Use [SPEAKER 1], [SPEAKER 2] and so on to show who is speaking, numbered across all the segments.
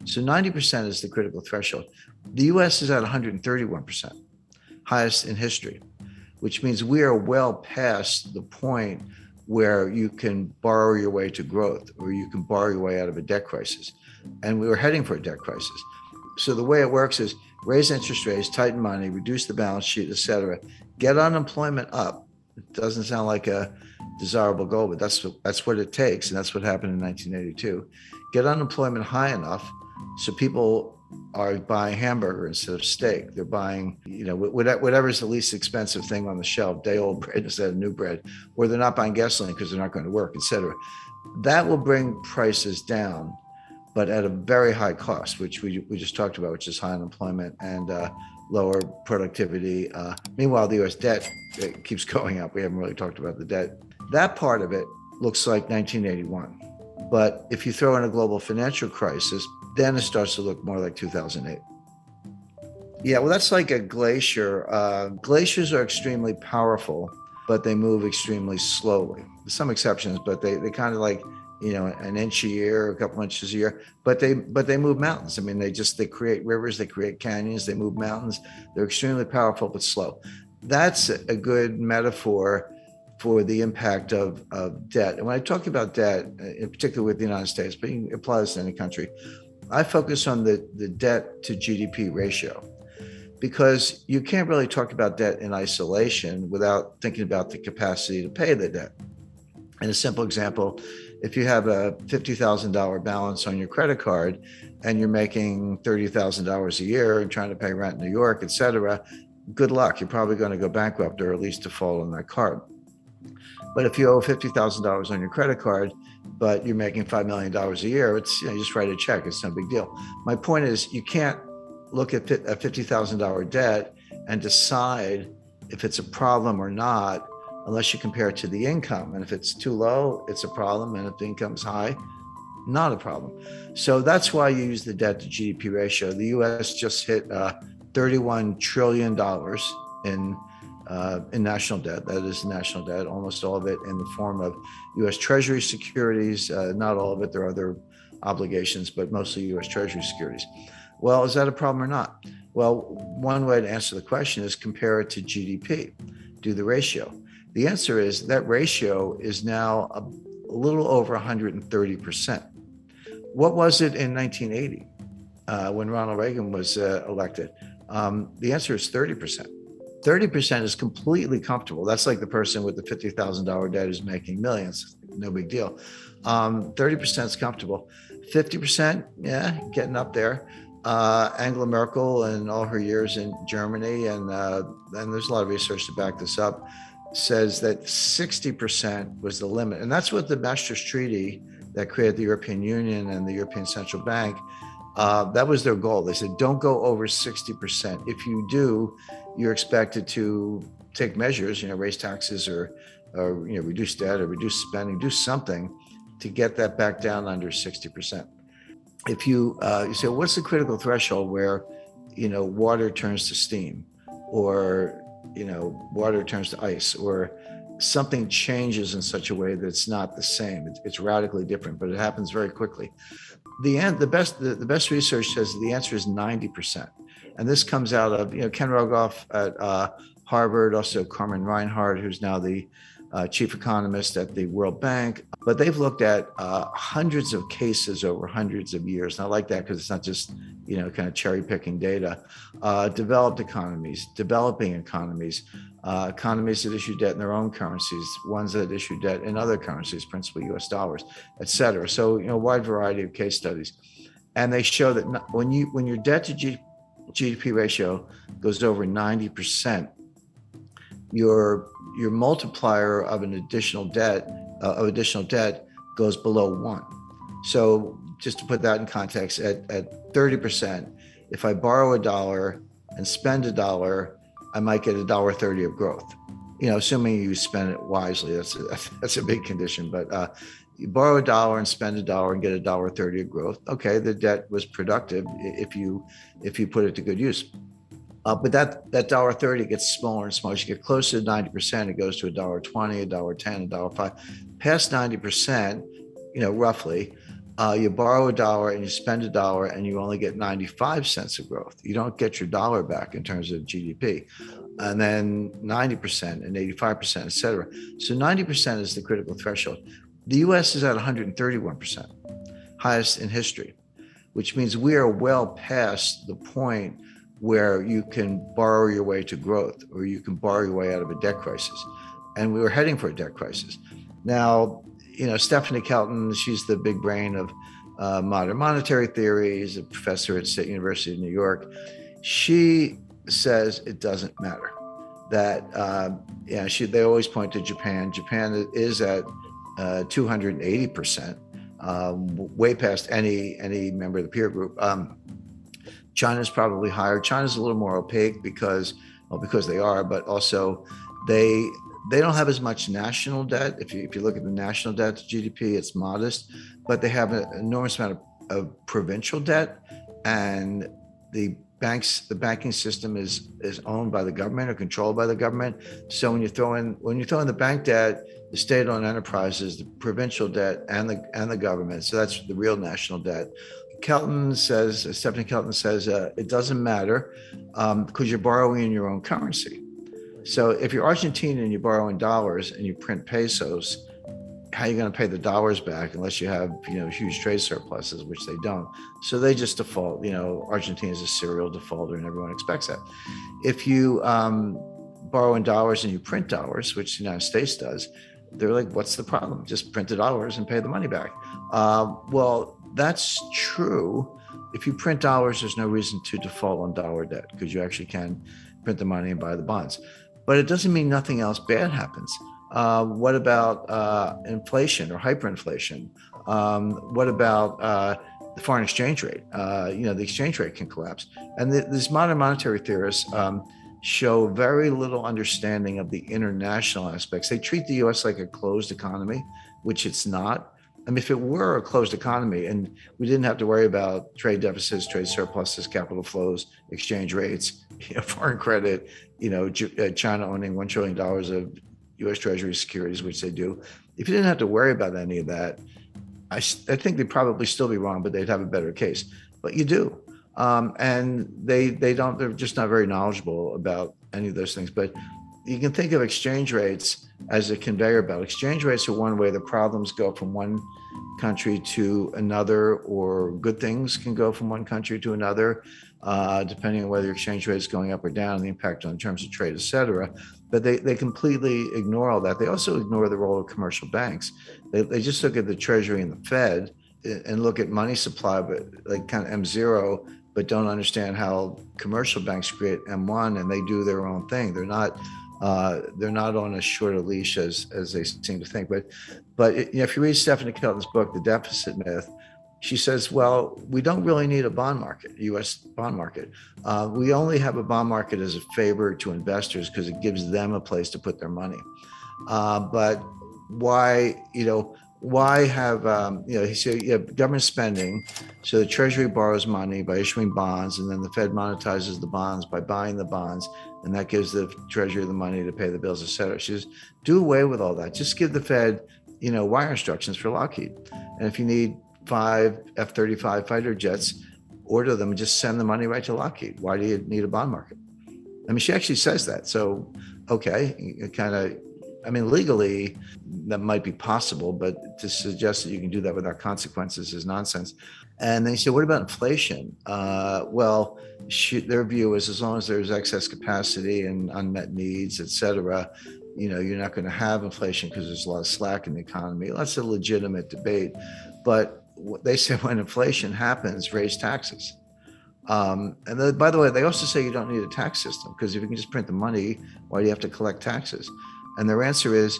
[SPEAKER 1] So 90% is the critical threshold. The US is at 131%, highest in history, which means we are well past the point where you can borrow your way to growth or you can borrow your way out of a debt crisis. And we were heading for a debt crisis. So the way it works is raise interest rates, tighten money, reduce the balance sheet, et cetera, get unemployment up. It doesn't sound like a desirable goal, but that's what it takes. And that's what happened in 1982. Get unemployment high enough so people are buying hamburger instead of steak. They're buying, whatever's the least expensive thing on the shelf, day-old bread instead of new bread, or they're not buying gasoline because they're not going to work, et cetera. That will bring prices down, but at a very high cost, which we just talked about, which is high unemployment and lower productivity. Meanwhile, the U.S. debt keeps going up. We haven't really talked about the debt. That part of it looks like 1981. But if you throw in a global financial crisis, then it starts to look more like 2008. Yeah, well, that's like a glacier. Glaciers are extremely powerful, but they move extremely slowly. There's some exceptions, but they kind of like, an inch a year, a couple inches a year, but they move mountains. I mean, they create rivers, they create canyons, they move mountains. They're extremely powerful, but slow. That's a good metaphor for the impact of debt. And when I talk about debt, in particular with the United States, but you can apply this to any country, I focus on the debt to GDP ratio, because you can't really talk about debt in isolation without thinking about the capacity to pay the debt. And a simple example, if you have a $50,000 balance on your credit card and you're making $30,000 a year and trying to pay rent in New York, et cetera, good luck. You're probably going to go bankrupt or at least default on that card. But if you owe $50,000 on your credit card, but you're making $5 million a year, it's, you just write a check. It's no big deal. My point is, you can't look at a $50,000 debt and decide if it's a problem or not unless you compare it to the income. And if it's too low, it's a problem. And if the income's high, not a problem. So that's why you use the debt to GDP ratio. The US just hit $31 trillion in national debt. That is national debt, almost all of it in the form of US Treasury securities. Not all of it, there are other obligations, but mostly US Treasury securities. Well, is that a problem or not? Well, one way to answer the question is compare it to GDP, do the ratio. The answer is that ratio is now a little over 130%. What was it in 1980 when Ronald Reagan was elected? The answer is 30%. 30% is completely comfortable. That's like the person with the $50,000 debt who's making millions. No big deal. 30% is comfortable. 50%, yeah, getting up there. Angela Merkel and all her years in Germany, and there's a lot of research to back this up, says that 60% was the limit. And that's what the Maastricht Treaty that created the European Union and the European Central Bank, that was their goal. They said, don't go over 60%. If you do, you're expected to take measures, raise taxes or reduce debt or reduce spending, do something to get that back down under 60%. If you say, what's the critical threshold where, water turns to steam, or, water turns to ice, or something changes in such a way that it's not the same. It's radically different, but it happens very quickly. The best research says the answer is 90%. And this comes out of, Ken Rogoff at Harvard, also Carmen Reinhart, who's now the chief economist at the World Bank. But they've looked at hundreds of cases over hundreds of years. And I like that because it's not just, kind of cherry picking data. Developed economies, developing economies, economies that issue debt in their own currencies, ones that issue debt in other currencies, principally US dollars, et cetera. So, a wide variety of case studies. And they show that when your debt to GDP ratio goes over 90%, your multiplier of additional debt goes below 1. So just to put that in context, at 30%, if I borrow $1 and spend $1, I might get $1.30 of growth. Assuming you spend it wisely, that's a big condition. But you borrow $1 and spend $1 and get $1.30 of growth. Okay, the debt was productive if you put it to good use. But that $1.30 gets smaller and smaller. As you get closer to 90%, it goes to $1.20, $1.10, $1.05. Past 90%, roughly, You borrow a dollar and you spend a dollar and you only get 95 cents of growth. You don't get your dollar back in terms of GDP. And then 90% and 85%, et cetera. So 90% is the critical threshold. The US is at 131%, highest in history, which means we are well past the point where you can borrow your way to growth or you can borrow your way out of a debt crisis. And we were heading for a debt crisis. Now, Stephanie Kelton, she's the big brain of modern monetary theory. She's a professor at State University of New York. She says it doesn't matter. That they always point to Japan. Japan is at 280%, way past any member of the peer group. China's probably higher. China's a little more opaque because they are, but also they don't have as much national debt. If you look at the national debt to GDP, it's modest, but they have an enormous amount of provincial debt, and the banking system is owned by the government or controlled by the government. So when you throw in the bank debt, the state-owned enterprises, the provincial debt, and the government, so that's the real national debt. Stephanie Kelton says it doesn't matter because you're borrowing in your own currency. So if you're Argentine and you borrow in dollars and you print pesos, how are you going to pay the dollars back unless you have huge trade surpluses, which they don't? So they just default. Argentina is a serial defaulter, and everyone expects that. If you borrow in dollars and you print dollars, which the United States does, they're like, "What's the problem? Just print the dollars and pay the money back." Well, that's true. If you print dollars, there's no reason to default on dollar debt because you actually can print the money and buy the bonds. But it doesn't mean nothing else bad happens. What about inflation or hyperinflation? What about the foreign exchange rate? The exchange rate can collapse. And these modern monetary theorists show very little understanding of the international aspects. They treat the US like a closed economy, which it's not. I mean, if it were a closed economy and we didn't have to worry about trade deficits, trade surpluses, capital flows, exchange rates, foreign credit, China owning $1 trillion of U.S. Treasury securities, which they do. If you didn't have to worry about any of that, I think they'd probably still be wrong, but they'd have a better case. But you do. And they don't, they're just not very knowledgeable about any of those things. But you can think of exchange rates as a conveyor belt. Exchange rates are one way the problems go from one country to another, or good things can go from one country to another, depending on whether your exchange rate is going up or down, the impact on terms of trade, et cetera. But they completely ignore all that. They also ignore the role of commercial banks. They just look at the Treasury and the Fed and look at money supply, but like kind of M0, but don't understand how commercial banks create M1 and they do their own thing. They're not on as short a leash as they seem to think. But if you read Stephanie Kelton's book, The Deficit Myth, she says, well, we don't really need a bond market, U.S. bond market. We only have a bond market as a favor to investors because it gives them a place to put their money. But why have, he said, you have government spending. So the Treasury borrows money by issuing bonds, and then the Fed monetizes the bonds by buying the bonds. And that gives the Treasury the money to pay the bills, et cetera. She says, do away with all that. Just give the Fed, wire instructions for Lockheed. And if you need 5 F-35 fighter jets, order them and just send the money right to Lockheed. Why do you need a bond market? I mean, she actually says that. So, okay, legally, that might be possible, but to suggest that you can do that without consequences is nonsense. And then you say, what about inflation? Their view is as long as there's excess capacity and unmet needs, et cetera, you're not going to have inflation because there's a lot of slack in the economy. That's a legitimate debate. But they say when inflation happens, raise taxes. And then, by the way, they also say you don't need a tax system because if you can just print the money, why do you have to collect taxes? And their answer is,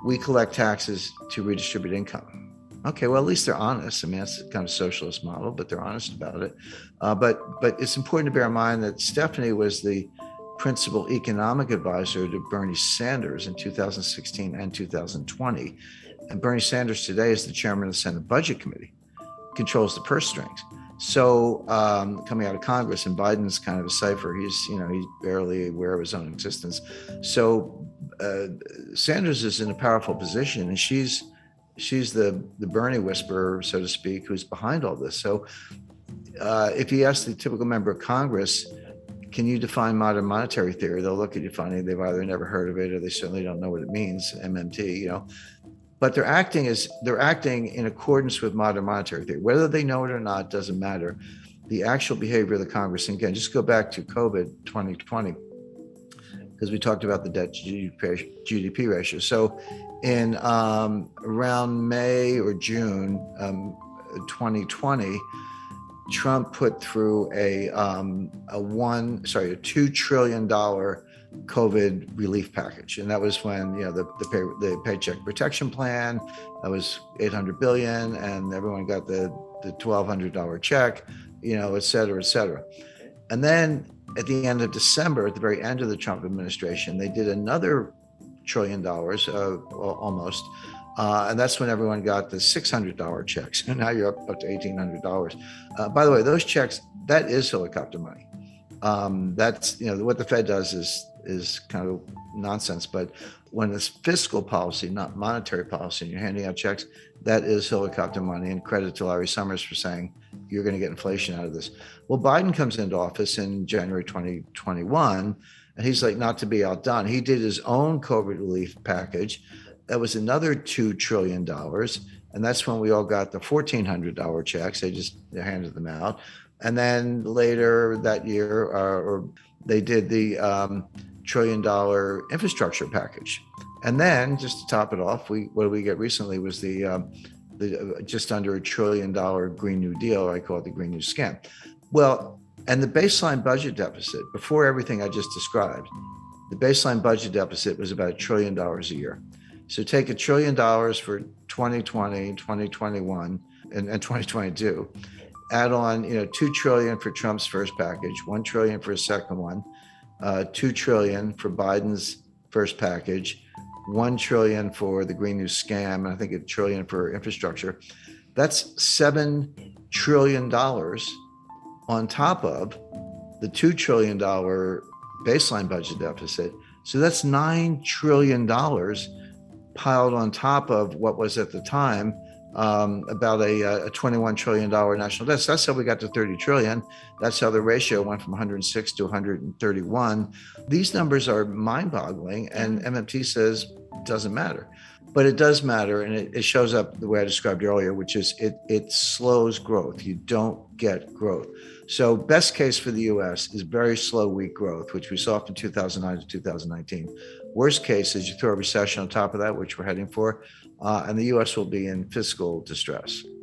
[SPEAKER 1] we collect taxes to redistribute income. Okay, well, at least they're honest. I mean, that's kind of a socialist model, but they're honest about it. But it's important to bear in mind that Stephanie was the principal economic advisor to Bernie Sanders in 2016 and 2020. And Bernie Sanders today is the chairman of the Senate Budget Committee, controls the purse strings. So coming out of Congress, and Biden's kind of a cipher. He's barely aware of his own existence. So Sanders is in a powerful position, and she's she's the Bernie whisperer, so to speak, who's behind all this. So if you ask the typical member of Congress, can you define modern monetary theory? They'll look at you funny. They've either never heard of it or they certainly don't know what it means, MMT, But they're acting in accordance with modern monetary theory. Whether they know it or not doesn't matter. The actual behavior of the Congress, and again, just go back to COVID 2020, because we talked about the debt to GDP ratio. So in around May or June 2020, Trump put through a $2 trillion COVID relief package, and that was when the Paycheck Protection Plan, that was $800 billion, and everyone got the $1,200 check, et cetera, et cetera. And then at the end of December, at the very end of the Trump administration, they did another $1 trillion, almost. And that's when everyone got the $600 checks. And now you're up to $1,800. By the way, those checks, that is helicopter money. That's, what the Fed does is kind of nonsense. But when it's fiscal policy, not monetary policy, and you're handing out checks, that is helicopter money. And credit to Larry Summers for saying, you're going to get inflation out of this. Well, Biden comes into office in January 2021, and he's like, not to be outdone, he did his own COVID relief package. That was another $2 trillion. And that's when we all got the $1,400 checks. They handed them out. And then later that year, or they did the $1 trillion infrastructure package. And then just to top it off, what did we get recently was the just under $1 trillion Green New Deal, or I call it the Green New Scam. Well, and the baseline budget deficit, before everything I just described, the baseline budget deficit was about $1 trillion a year. So take $1 trillion for 2020, 2021, and 2022. Add on, $2 trillion for Trump's first package, $1 trillion for his second one, $2 trillion for Biden's first package, $1 trillion for the Green New Scam, and I think $1 trillion for infrastructure. That's $7 trillion on top of the $2 trillion baseline budget deficit. So that's $9 trillion piled on top of what was at the time about a $21 trillion national debt. So that's how we got to 30 trillion. That's how the ratio went from 106 to 131. These numbers are mind-boggling, and MMT says it doesn't matter. But it does matter, and it shows up the way I described earlier, which is it slows growth. You don't get growth. So best case for the U.S. is very slow, weak growth, which we saw from 2009 to 2019. Worst case is you throw a recession on top of that, which we're heading for, and the U.S. will be in fiscal distress.